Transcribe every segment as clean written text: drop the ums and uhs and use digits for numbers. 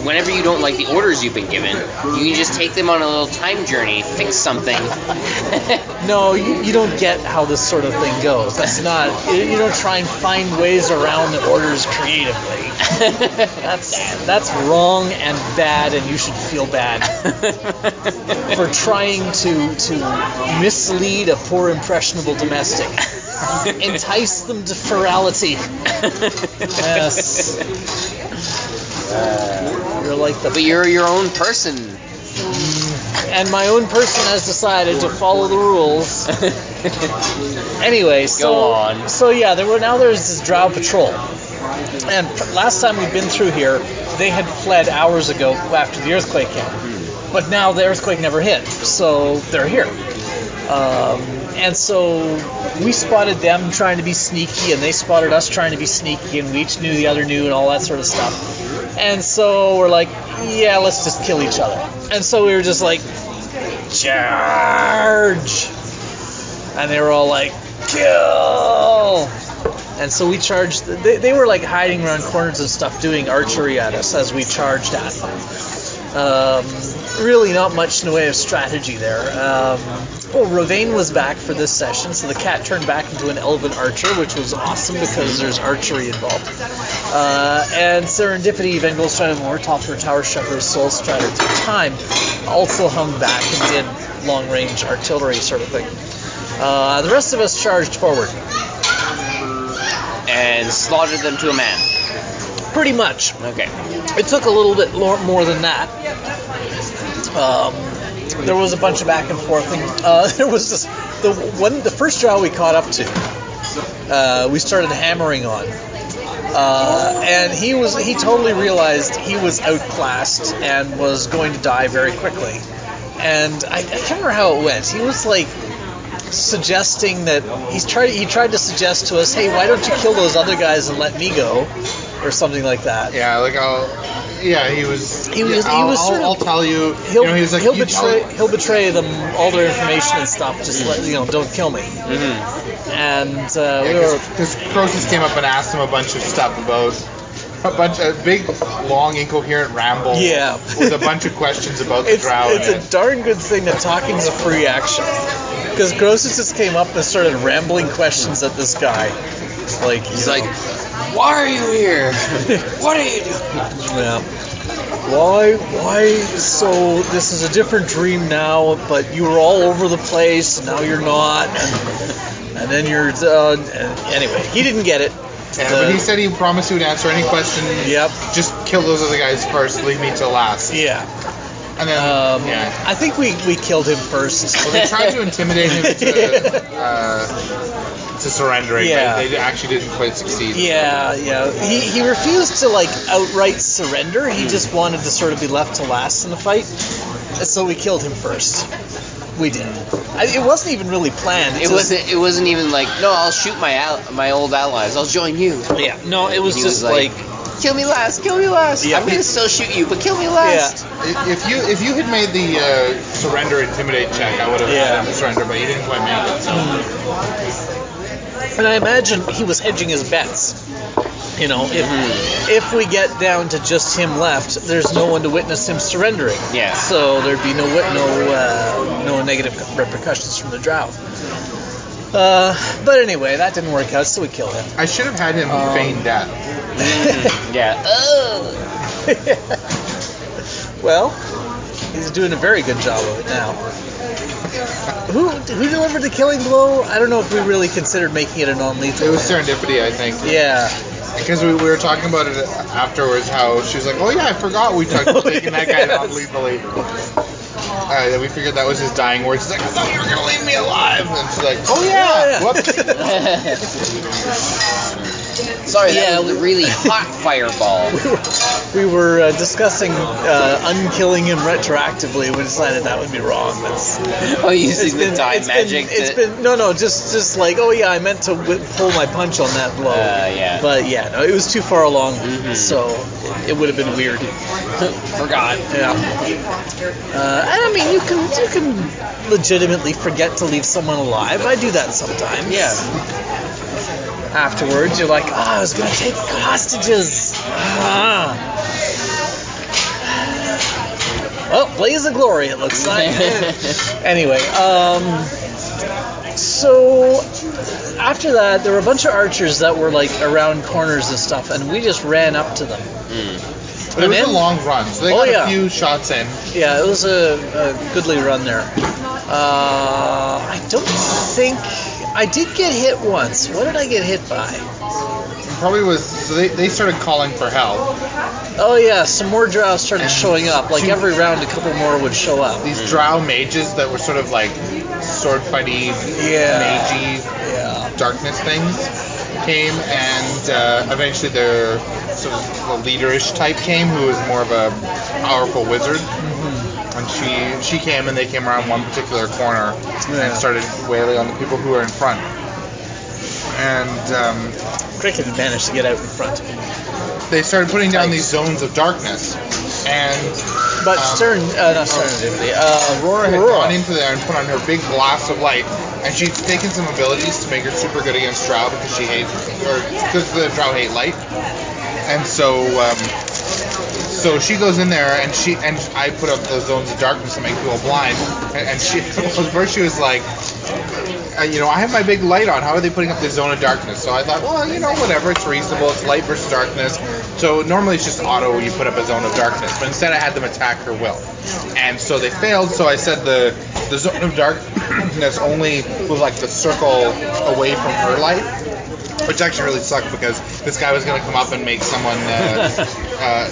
whenever you don't like the orders you've been given, you can just take them on a little time journey, fix something. No, you don't get how this sort of thing goes. That's not. You don't try and find ways around the orders creatively. That's wrong and bad, and you should feel bad for trying to mislead a poor impressionable domestic. Entice them to ferality. Yes. You're like the. But you're your own person. And my own person has decided to follow the rules. Anyway, Go on. So yeah, there's this Drow patrol. And last time we'd been through here, they had fled hours ago after the earthquake hit. But now the earthquake never hit, so they're here. And so we spotted them trying to be sneaky, and they spotted us trying to be sneaky, and we each knew the other knew, and all that sort of stuff. And so we're like, yeah, let's just kill each other. And so we were just like, charge! And they were all like, kill! And so we charged. They were like hiding around corners and stuff, doing archery at us as we charged at them. Really not much in the way of strategy there. Ravane was back for this session, so the cat turned back into an elven archer, which was awesome because there's archery involved. And Serendipity, Vengul's Strider Moore, Topper, Tower Shepherd, Soul Strider through time, also hung back and did long-range artillery sort of thing. The rest of us charged forward. And slaughtered them to a man. Pretty much. Okay. It took a little bit more than that. There was a bunch of back and forth thing. There was this the first Drow we caught up to. We started hammering on, and he totally realized he was outclassed and was going to die very quickly. And I can't remember how it went. He was like suggesting that he tried to suggest to us, hey, why don't you kill those other guys and let me go, or something like that. Yeah, like I'll tell you. He'll betray them all their information and stuff. Just don't kill me. Mm-hmm. And because Croesus came up and asked him a bunch of stuff about a big, long, incoherent ramble. Yeah. With a bunch of questions about the Drow. It's a darn good thing that talking's a free action. Because Croesus just came up and started rambling questions at this guy. He's like, why are you here? What are you doing? Yeah. Why? So this is a different dream now, but you were all over the place, and now you're not. And then you're anyway, he didn't get it. Yeah, but he said he promised he would answer any question. Yep. Just kill those other guys first, leave me till last. Yeah. And then, I think we killed him first. Well, they tried to intimidate him to surrendering, but they actually didn't quite succeed. Yeah. He refused to outright surrender. He just wanted to sort of be left to last in the fight. So we killed him first. We did. It wasn't even really planned. It wasn't even like, no, I'll shoot my old allies. I'll join you. Yeah. No, it was just like, kill me last. Yeah. I'm gonna still shoot you, but kill me last. Yeah. If you had made the surrender intimidate check, I would have had him surrender, but he didn't quite make it. So. And I imagine he was hedging his bets. If we get down to just him left, there's no one to witness him surrendering. Yeah. So there'd be no negative repercussions from the Drow. But anyway, that didn't work out, so we killed him. I should have had him feign death. Yeah. Well, he's doing a very good job of it now. Who delivered the killing blow? I don't know if we really considered making it a non-lethal. It was Serendipity, I think. Yeah. Because we were talking about it afterwards, how she was like, oh yeah, I forgot we talked about taking that guy non-lethally. Then we figured that was his dying words. He's like, I thought you were going to leave me alive. And she's like, oh yeah. Whoops. Sorry, that was a really hot fireball. We were discussing unkilling him retroactively. We decided that would be wrong. Using the time magic. Just like, oh yeah, I meant to pull my punch on that blow. Yeah. But yeah, no, it was too far along, so it would have been weird. Forgot. Yeah. And I mean, you can legitimately forget to leave someone alive. I do that sometimes. Yeah. Afterwards, you're like, I was going to take hostages. blaze of glory, it looks like. Anyway, so after that, there were a bunch of archers that were like around corners and stuff, and we just ran up to them. But it was a long run, so they got a few shots in. Yeah, it was a goodly run there. I don't think I did get hit once. What did I get hit by? Probably was. So they started calling for help. Oh yeah, some more drow started showing up. Like every round, a couple more would show up. These drow mages that were sort of like sword fighty, magey, darkness things came, and eventually their sort of the leaderish type came, who was more of a powerful wizard. And she came, and they came around one particular corner and started wailing on the people who were in front. And Cricket managed to get out in front. They started putting down these zones of darkness, but Aurora had gone into there and put on her big glass of light, and she'd taken some abilities to make her super good against Drow because because the Drow hate light, and so she goes in there and I put up those zones of darkness to make people blind, and she first she was like, I have my big light on. How are they putting up this zone of darkness? So I thought, well, whatever. It's reasonable. It's light versus darkness. So normally it's just auto. You put up a zone of darkness. But instead I had them attack her will. And so they failed. So I said the zone of darkness only was like the circle away from her light. Which actually really sucked because this guy was going to come up and make someone...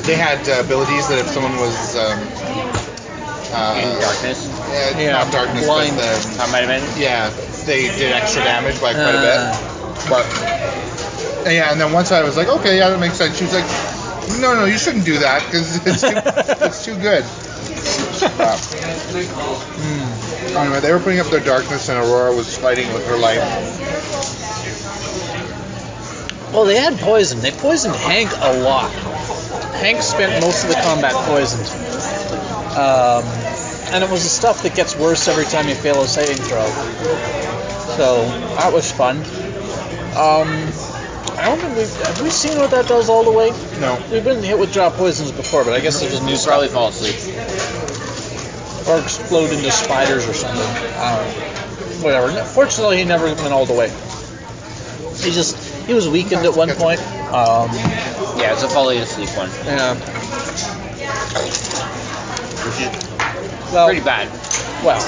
they had abilities that if someone was... in darkness? Not darkness, blind. But That might have been? Yeah, they did extra damage by quite a bit. But and then once I was like, okay, yeah, that makes sense. She was like, no, you shouldn't do that because it's too good. Anyway, they were putting up their darkness, and Aurora was fighting with her light. Well, they had poison. They poisoned Hank a lot. Hank spent most of the combat poisoned. And it was the stuff that gets worse every time you fail a saving throw. So, that was fun. I don't think have we seen what that does all the way? No. We've been hit with drop poisons before, but I guess it's just new stuff. Probably fall asleep. Or explode into spiders or something. Whatever. Fortunately, he never went all the way. He was weakened at one point. Yeah, it's a falling asleep one. Yeah. Which is Well, pretty bad. Well,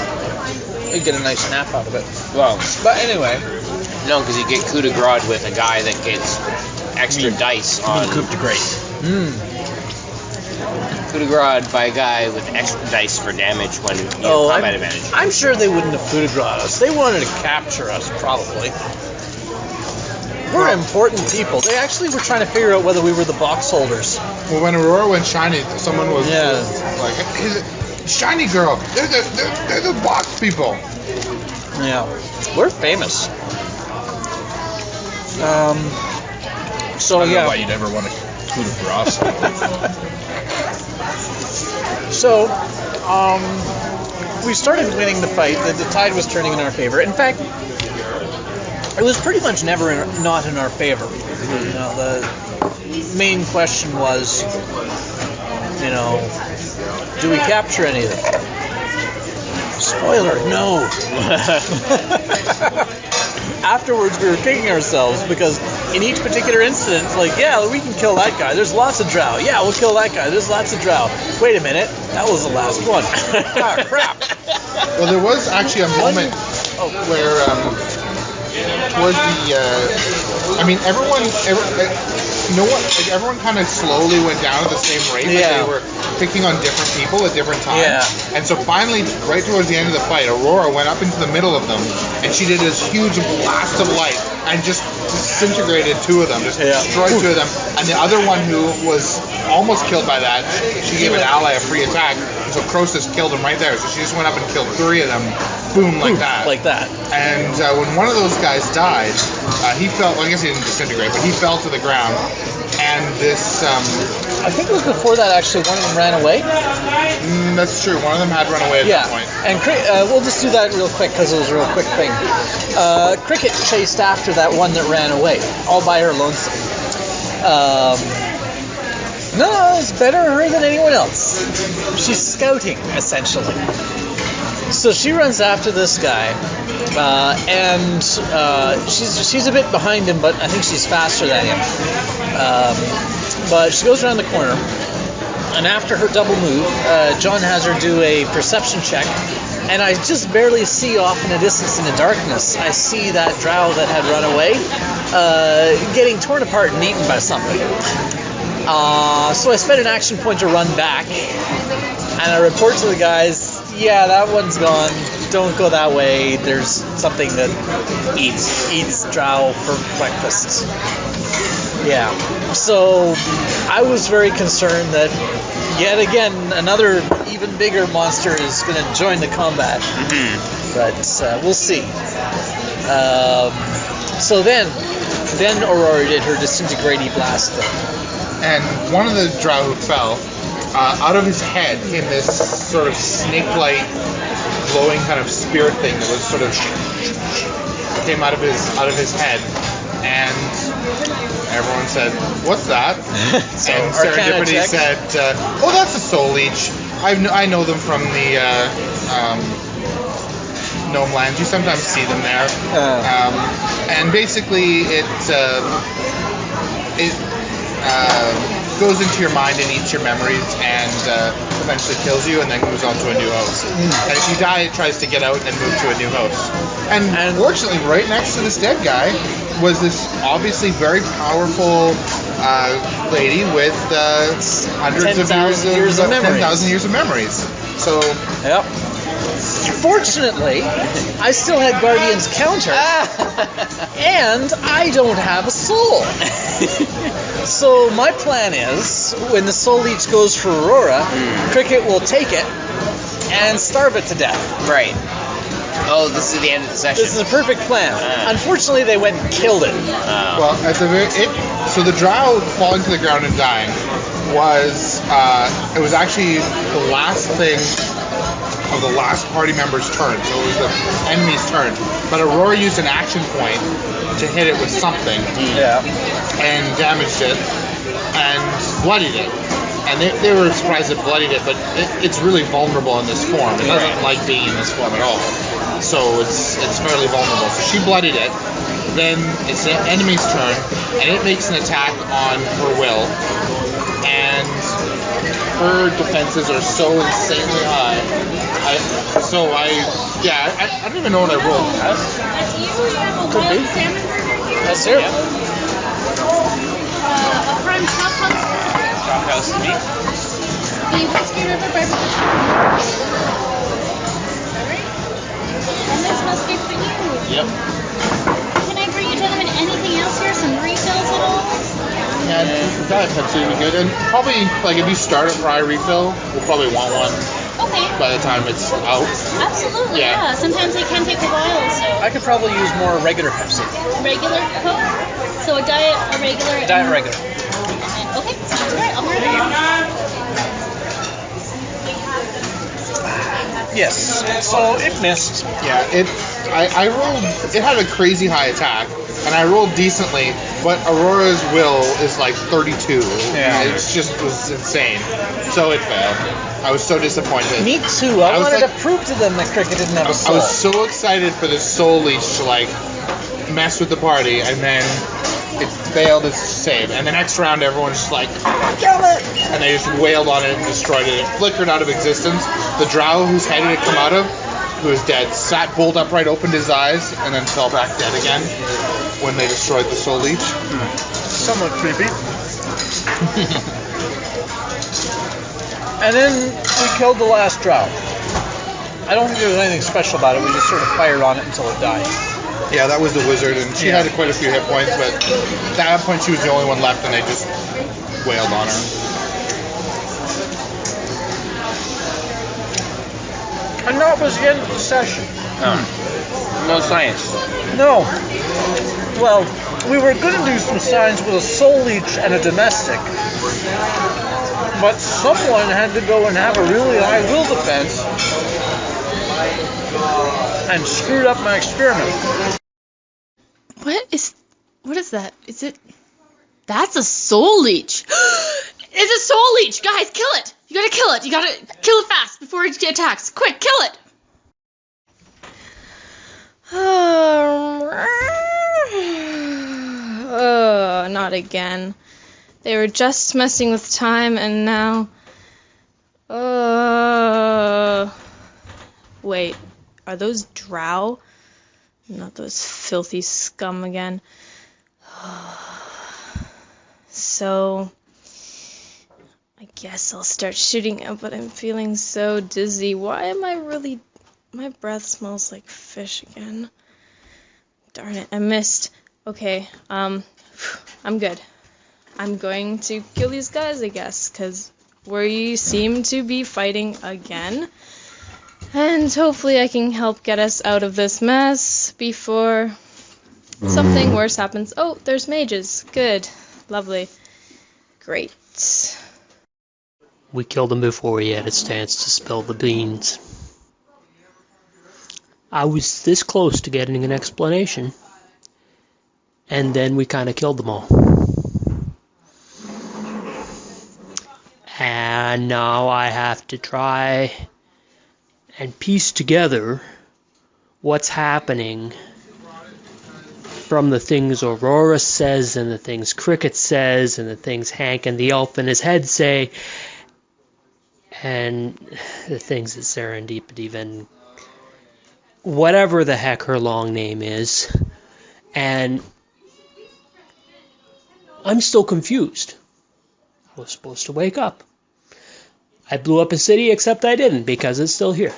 you get a nice nap out of it. Well, But anyway. no, because you get coup de grace with a guy that gets extra dice on. Coup de grace. Coup de grace by a guy with extra dice for damage when you have combat advantage. I'm sure they wouldn't have coup de grace us. They wanted to capture us, probably. We're important people. They actually were trying to figure out whether we were the box holders. Well, when Aurora went shiny, someone was like, "Shiny girl, they're the box people." Yeah, we're famous. So I don't know why yeah. you'd ever want to coup de grace. So, we started winning the fight. The tide was turning in our favor. In fact, it was pretty much never not in our favor. The main question was, do we capture any of them? Spoiler, no. Afterwards, we were kicking ourselves because in each particular incident, it's like, yeah, we can kill that guy. There's lots of drow. Yeah, we'll kill that guy. There's lots of drow. Wait a minute. That was the last one. Ah, crap. Well, there was actually a moment where towards the everyone kind of slowly went down at the same rate. Like they were picking on different people at different times. Yeah. And so finally, right towards the end of the fight, Aurora went up into the middle of them, and she did this huge blast of light and just disintegrated two of them, just destroyed two of them. And the other one, who was almost killed by that, she gave an ally a free attack. And so Croesus killed him right there. So she just went up and killed three of them. Boom, like that. Like that. And when one of those guys died, he fell. Well, I guess he didn't disintegrate, but he fell to the ground. And this, I think it was before that, actually, one of them ran away. That's true. One of them had run away at that point. And we'll just do that real quick because it was a real quick thing. Cricket chased after that one that ran away, all by her lonesome. No, it's better her than anyone else. She's scouting, essentially. So she runs after this guy, and she's a bit behind him, but I think she's faster than him. But she goes around the corner, and after her double move, John has her do a perception check, and I just barely see off in the distance in the darkness. I see that drow that had run away getting torn apart and eaten by something. So I spent an action point to run back, and I report to the guys, yeah, that one's gone. Don't go that way. There's something that eats drow for breakfast. Yeah. So I was very concerned that yet again another even bigger monster is going to join the combat. Mm-hmm. But we'll see. So then Aurora did her disintegrating blast thing. And one of the drow who fell, out of his head came this sort of snake-like, glowing kind of spirit thing that was sort of came out of his head, and everyone said, "What's that?" So and Arcana Serendipity check. said, "Oh, that's a soul leech. I know them from the Gnome Lands. You sometimes see them there." And basically, it goes into your mind and eats your memories and eventually kills you and then moves on to a new host. And if you die, it tries to get out and move to a new host. And fortunately, right next to this dead guy was this obviously very powerful lady with hundreds of 10,000 years of memories. 10,000 years of memories. So, yep. Fortunately, I still had Guardian's counter, and I don't have a soul. So my plan is, when the soul leech goes for Aurora, Cricket will take it and starve it to death. Right. Oh, this is the end of the session. This is a perfect plan. Unfortunately, they went and killed it. well, at the so the drow falling to the ground and dying was it was actually the last thing of the last party member's turn, so it was the enemy's turn. But Aurora used an action point to hit it with something, and damaged it, and bloodied it. And they were surprised it bloodied it, but it's really vulnerable in this form. It doesn't like being in this form at all. So it's fairly vulnerable. So she bloodied it. Then it's the enemy's turn, and it makes an attack on her will. And her defenses are so insanely high. I don't even know what I rolled. Could be. That's it. A prime chop house. Chop house to me. The Whiskey River Barbecue. Alright. And this must be for you. Yep. Can I bring you gentlemen anything else here? Some refills at all? Yeah, that would be good. And probably, like, if you start a fry refill, we'll probably want one Okay. by the time it's out. Absolutely, Yeah. yeah. Sometimes they can take a while, so. I could probably use more regular Pepsi. Regular Coke? So a diet, a regular, Diet regular. and okay, sounds great. I'll order that. Yes. So it missed. Yeah, I rolled, it had a crazy high attack, and I rolled decently, but Aurora's will is like 32. Yeah. It just was insane. So it failed. I was so disappointed. Me too. I I was wanted like- to prove to them that Cricket didn't have a I soul. was so excited for this soul leech to like mess with the party, and then it failed its save. And the next round, everyone's just like, kill it! And they just wailed on it and destroyed it. It flickered out of existence. The drow whose head it had come out of, who was dead, sat bolt upright, opened his eyes, and then fell back dead again when they destroyed the soul leech. Somewhat creepy. And then we killed the last drow. I don't think there was anything special about it. We just sort of fired on it until it died. Yeah, that was the wizard, and she had quite a few hit points, but at that point she was the only one left, and they just wailed on her. And that was the end of the session. No science. No. Well, we were going to do some science with a soul leech and a domestic, but someone had to go and have a really high will defense and screwed up my experiment. What is that? Is it? That's a soul leech. It's a soul leech! Guys, kill it! You gotta kill it! You gotta kill it fast before it attacks! Quick, kill it! Not again. They were just messing with time, and now... Wait, are those drow? Not those filthy scum again. So... I guess I'll start shooting out, but I'm feeling so dizzy. Why am I really... My breath smells like fish again. Darn it, I missed. Okay, I'm good. I'm going to kill these guys, I guess, because we seem to be fighting again. And hopefully I can help get us out of this mess before something worse happens. Oh, there's mages. Good. Lovely. Great. We killed him before he had a chance to spill the beans. I was this close to getting an explanation, and then we kind of killed them all. And now I have to try and piece together what's happening from the things Aurora says, and the things Cricket says, and the things Hank and the elf in his head say, and the things that Serendipity and whatever the heck her long name is. And I'm still confused. I was supposed to wake up. I blew up a city, except I didn't, because it's still here.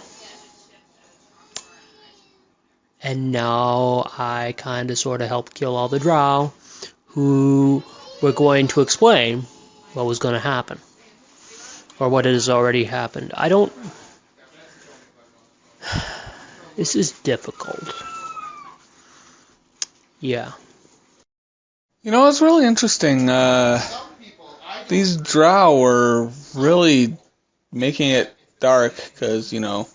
And now I kind of sort of helped kill all the drow who were going to explain what was going to happen. Or what has already happened. I don't... This is difficult. Yeah. You know, it's really interesting. These drow were really making it dark because, you know,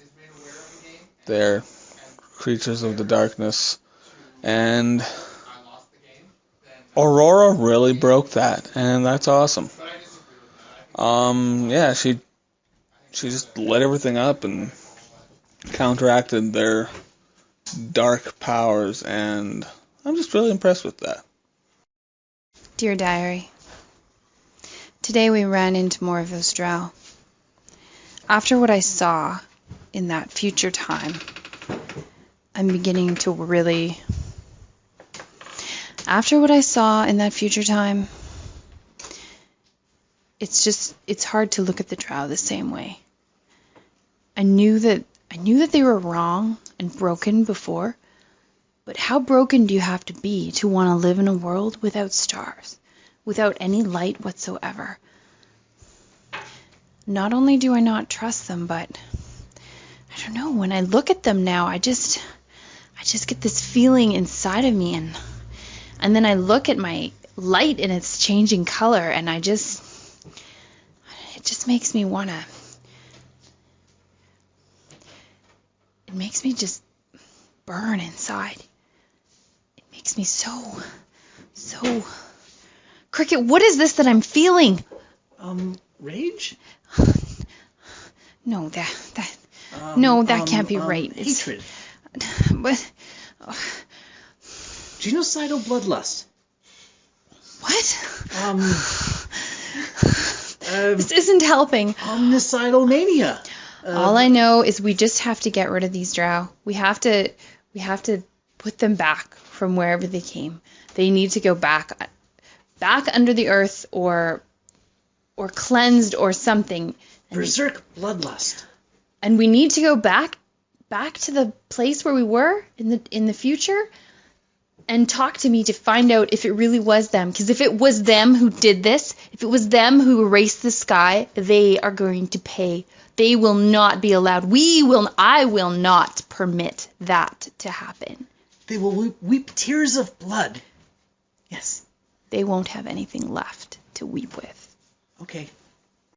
they're creatures of the darkness. And Aurora really broke that, and that's awesome. Yeah, she just lit everything up and counteracted their dark powers, and I'm just really impressed with that. Dear Diary, today we ran into more of those drow. After what I saw in that future time, I'm beginning to really... After what I saw in that future time, it's hard to look at the drow the same way. I knew that they were wrong and broken before, but how broken do you have to be to want to live in a world without stars, without any light whatsoever? Not only do I not trust them, but I don't know, when I look at them now, I just get this feeling inside of me, and then I look at my light and it's changing color, and it just makes me want to... It makes me just burn inside. It makes me so... Cricket, what is this that I'm feeling? Rage? No, that can't be right. Hatred. But... Genocidal bloodlust. What? This isn't helping. Omnicidal mania. All I know is we just have to get rid of these drow. We have to put them back from wherever they came. They need to go back under the earth or cleansed or something. Berserk bloodlust. And we need to go back to the place where we were in the future and talk to me to find out if it really was them. Because if it was them who did this, if it was them who erased the sky, they are going to pay. They will not be allowed. I will not permit that to happen. They will weep tears of blood. Yes. They won't have anything left to weep with. Okay.